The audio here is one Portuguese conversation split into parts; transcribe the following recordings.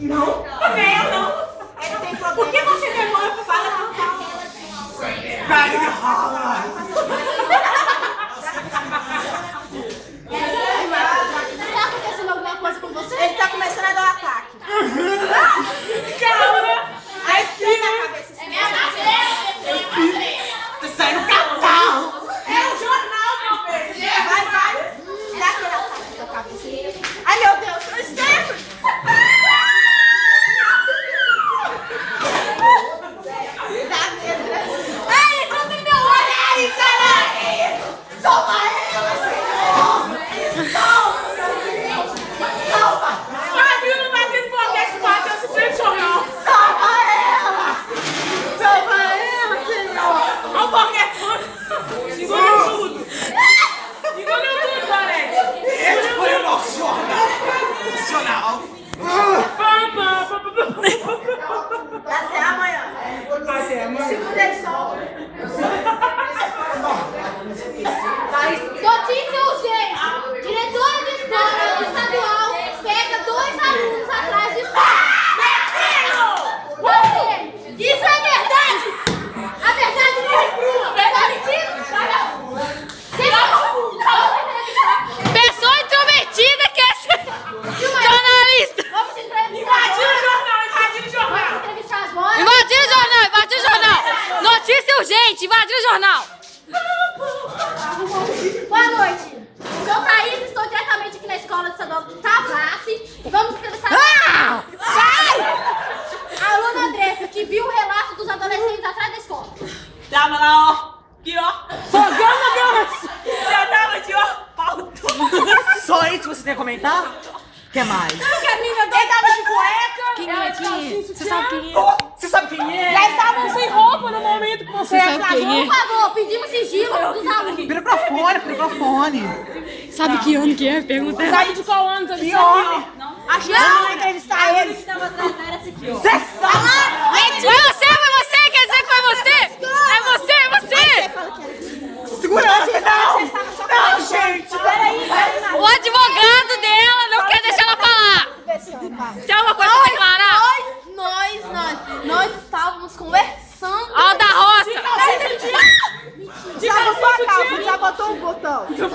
Não? Também eu não. Não tem problema. Por que você demora pra falar com calma? Tá acontecendo alguma coisa com você? Ele tá começando a dar um ataque. Calma! A espinha na cabeça. Tá saindo catarro! É o jornal, meu beijo. Vai. Dá aquele ataque na tua cabeça. Ai, meu Deus. Eu esqueço. Dá medo, né? Ai, encontrei meu olho. Ai, caralho. Salva ela, Senhor. Salva. Fabinho não vai ter que esse quadro, eu se frente jornal! Salva ela. Salva ela, Senhor. Olha o qualquer coisa! Engoliu tudo! Engoliu tudo, Alex! Esse foi o nosso jornal profissional. Até amanhã. Até amanhã. Segunda edição. Notícia urgente! Diretora de escola estadual pega 2 alunos atrás de escola. Isso é verdade! A verdade não é crua! É mentira! Pessoa intrometida que é jornalista. Vamos entrevistar Invadiu o agora! jornal! Vamos entrevistar agora! Invadiu o jornal! Notícia urgente, invadiu o jornal. Boa noite! Sou Thaís, estou diretamente aqui na escola de estadual Tavassi e vamos entrevistar a aluna Andressa, que viu o relato dos adolescentes atrás da escola. Tava lá, ó! Aqui, ó! Fogando, já tava aqui, ó! Faltou! Só isso você tem a comentar? O que mais? Ele tava de cueca. Quem é aqui? Você sabe quem é? Você sabe quem é? Já estavam sem roupa no momento que você sabe quem é? Por favor, pedimos sigilo dos alunos. Vira pra fone. Sabe que ano que é? Pergunta. Sabe de qual ano você Que homem? Vamos entrevistar ele. Você sabe? Foi você? Quer dizer que foi você? É você! Segurança, não, gente. Peraí. O advogado dela não quer deixar ela falar. Tem alguma coisa pra declarar? Nós estávamos conversando. Ó, o da roça. Já botou a calça, já botou o botão. Já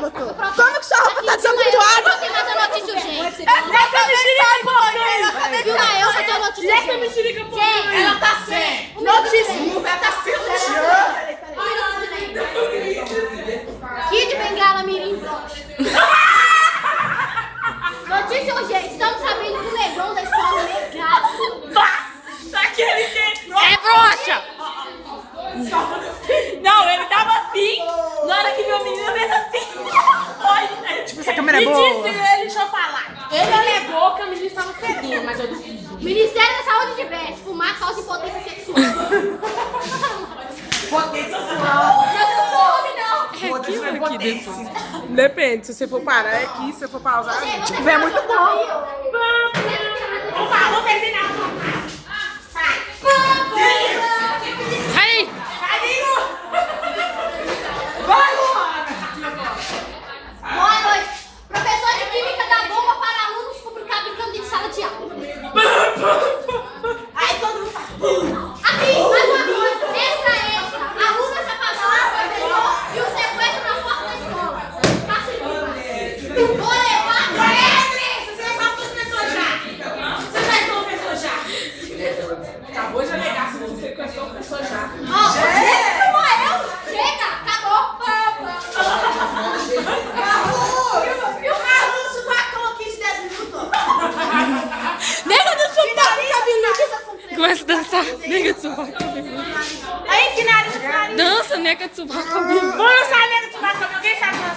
botou. Como que sua roupa tá desabotoada? Não tem mais a notícia urgente. Essa mexerica importante! Vilma, eu vou ter a notícia Essa urgente. mexerica importante! Ela tá sem. Notícia. Ela tá sem sutiã. Kid Bengala Mirim. Notícia urgente. Estamos sabendo que o Lebron da escola legal. Daquele jeito! É broxa. Não, ele tava assim, na hora que meu menino fez assim. Olha, Tipo, essa câmera é me boa. disse ele, deixa eu falar. Ele alegou que a menina estava fedendo, mas eu duvido. Ministério da Saúde diverte. Fumar causa impotência sexual. Potência sexual. Eu não sou homem, não. Potência é potência. Depende, se você for parar é aqui, se você for pausar. Você é muito bom. Vamos terminar. Aí. Boa noite. Professor de Química dá bomba para alunos publicar brincando de sala de aula. Aí todo mundo faz. Aqui, mais uma coisa. Extra. Aluno se apagou, professor, e o sequestro na porta da escola. Passa aqui. Vou levar pra ele. Você é só professor já. Você já é professor já. Acabou de alegar se você sequestrou a pessoa já. Ó, eu. Chega, acabou. E o Carlos suvacão aqui de 10 minutos. Nega do sovaco. Começa a dançar. Nega do sovaco. Aí, finaliza. Dança, nega do sovaco. Vamos dançar, nega de sovaco. Alguém sabe dançar?